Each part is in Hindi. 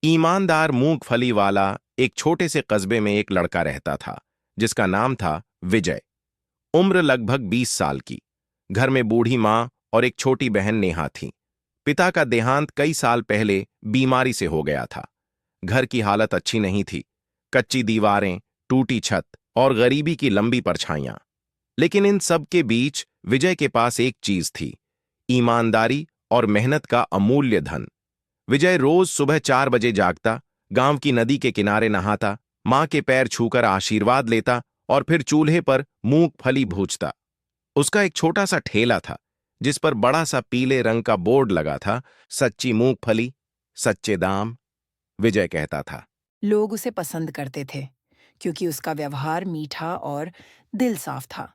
ईमानदार मूंगफली वाला एक छोटे से कस्बे में एक लड़का रहता था जिसका नाम था विजय। उम्र लगभग 20 साल की। घर में बूढ़ी माँ और एक छोटी बहन नेहा थी। पिता का देहांत कई साल पहले बीमारी से हो गया था। घर की हालत अच्छी नहीं थी। कच्ची दीवारें, टूटी छत और गरीबी की लंबी परछाइयां। लेकिन इन सब के बीच विजय के पास एक चीज थी, ईमानदारी और मेहनत का अमूल्य धन। विजय रोज सुबह 4 बजे जागता, गांव की नदी के किनारे नहाता, मां के पैर छूकर आशीर्वाद लेता और फिर चूल्हे पर मूंगफली भूंजता। उसका एक छोटा सा ठेला था जिस पर बड़ा सा पीले रंग का बोर्ड लगा था, सच्ची मूंगफली, सच्चे दाम। विजय कहता था, लोग उसे पसंद करते थे क्योंकि उसका व्यवहार मीठा और दिल साफ था।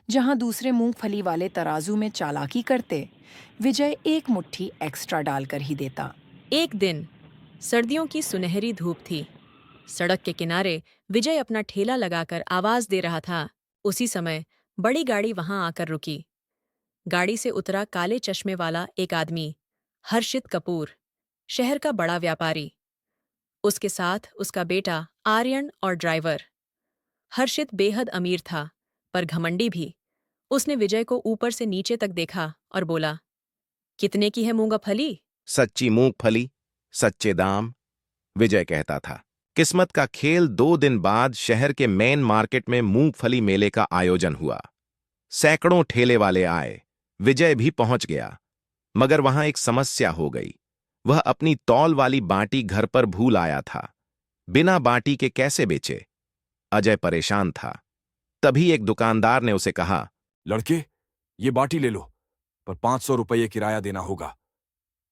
जहां दूसरे मूंगफली वाले तराजू में चालाकी करते, विजय एक मुट्ठी एक्स्ट्रा डालकर ही देता। एक दिन सर्दियों की सुनहरी धूप थी। सड़क के किनारे विजय अपना ठेला लगाकर आवाज दे रहा था। उसी समय बड़ी गाड़ी वहां आकर रुकी। गाड़ी से उतरा काले चश्मे वाला एक आदमी, हर्षित कपूर, शहर का बड़ा व्यापारी। उसके साथ उसका बेटा आर्यन और ड्राइवर। हर्षित बेहद अमीर था, पर घमंडी भी। उसने विजय को ऊपर से नीचे तक देखा और बोला, कितने की है मूंगफली? सच्ची मूंगफली, सच्चे दाम। विजय कहता था। किस्मत का खेल 2 दिन बाद शहर के मेन मार्केट में मूंगफली मेले का आयोजन हुआ। सैकड़ों ठेले वाले आए। विजय भी पहुंच गया। मगर वहां एक समस्या हो गई। वह अपनी तौल वाली बाटी घर पर भूल आया था। बिना बाटी के कैसे बेचे? अजय परेशान था। तभी एक दुकानदार ने उसे कहा, लड़के, ये बाटी ले लो, पर 500 रुपये किराया देना होगा।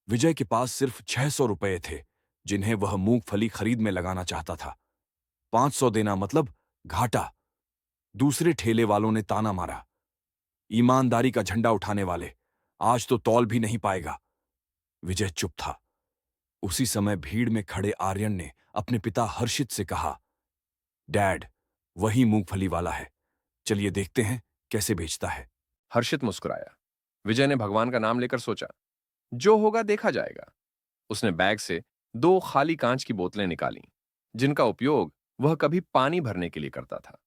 विजय के पास सिर्फ 600 रुपये थे, जिन्हें वह मूंगफली खरीद में लगाना चाहता था। 500 देना मतलब घाटा। दूसरे ठेले वालों ने ताना मारा, ईमानदारी का झंडा उठाने वाले, आज तो तौल भी नहीं पाएगा। विजय चुप था। उसी समय भीड़ में खड़े आर्यन ने अपने पिता हर्षित से कहा, डैड, वही मूंगफली वाला है, चलिए देखते हैं कैसे बेचता है। हर्षित मुस्कुराया। विजय ने भगवान का नाम लेकर सोचा, जो होगा देखा जाएगा। उसने बैग से 2 खाली कांच की बोतलें निकालीं, जिनका उपयोग वह कभी पानी भरने के लिए करता था।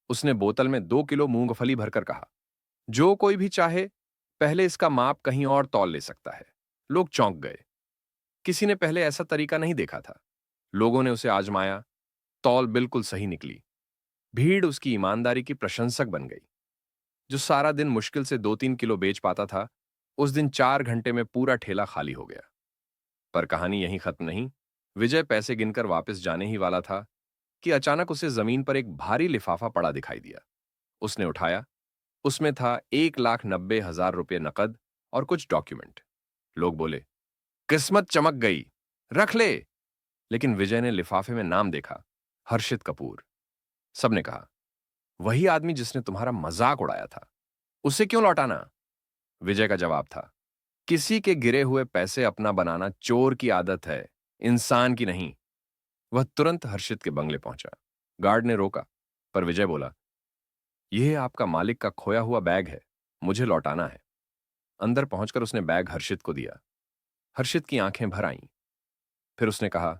उसने बोतल में 2 किलो मूंगफली भरकर कहा, जो कोई भी चाहे पहले इसका माप कहीं और तौल ले सकता है। लोग चौंक गए। किसी ने पहले ऐसा तरीका नहीं देखा था। लोगों ने उसे आजमाया। तौल बिल्कुल सही निकली। भीड़ उसकी ईमानदारी की प्रशंसक बन गई। जो सारा दिन मुश्किल से 2-3 किलो बेच पाता था, उस दिन 4 घंटे में पूरा ठेला खाली हो गया। पर कहानी यहीं खत्म नहीं। विजय पैसे गिनकर वापस जाने ही वाला था कि अचानक उसे जमीन पर एक भारी लिफाफा पड़ा दिखाई दिया। उसने उठाया। उसमें था 1,90,000 रुपये नकद और कुछ डॉक्यूमेंट। लोग बोले, किस्मत चमक गई, रख ले। लेकिन विजय ने लिफाफे में नाम देखा, हर्षित कपूर। सबने कहा, वही आदमी जिसने तुम्हारा मजाक उड़ाया था, उसे क्यों लौटाना? विजय का जवाब था, किसी के गिरे हुए पैसे अपना बनाना चोर की आदत है, इंसान की नहीं। वह तुरंत हर्षित के बंगले पहुंचा। गार्ड ने रोका, पर विजय बोला, यह आपका मालिक का खोया हुआ बैग है, मुझे लौटाना है। अंदर पहुंचकर उसने बैग हर्षित को दिया। हर्षित की आंखें भर आईं। फिर उसने कहा,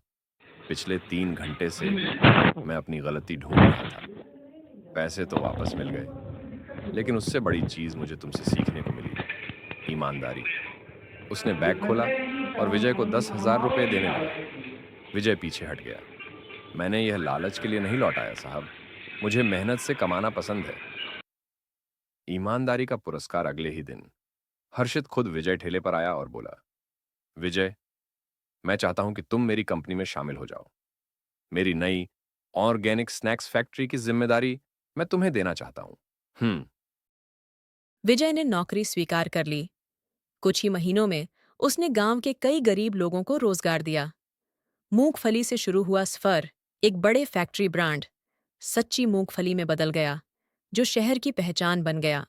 पिछले 3 घंटे से मैं अपनी गलती ढूंढ रहा था। पैसे तो वापस मिल गए, लेकिन उससे बड़ी चीज मुझे तुमसे सीखने को मिली, ईमानदारी। उसने बैग खोला और विजय को 10,000 रुपये देने लगा। विजय पीछे हट गया। मैंने यह लालच के लिए नहीं लौटाया साहब, मुझे मेहनत से कमाना पसंद है। ईमानदारी का पुरस्कार अगले ही दिन। हर्षित खुद विजय ठेले पर आया और बोला, विजय, मैं चाहता हूं कि तुम मेरी कंपनी में शामिल हो जाओ। मेरी नई ऑर्गेनिक स्नैक्स फैक्ट्री की जिम्मेदारी मैं तुम्हें देना चाहता हूं। विजय ने नौकरी स्वीकार कर ली। कुछ ही महीनों में उसने गांव के कई गरीब लोगों को रोजगार दिया। मूंगफली से शुरू हुआ सफर एक बड़े फैक्ट्री ब्रांड, सच्ची मूंगफली में बदल गया, जो शहर की पहचान बन गया।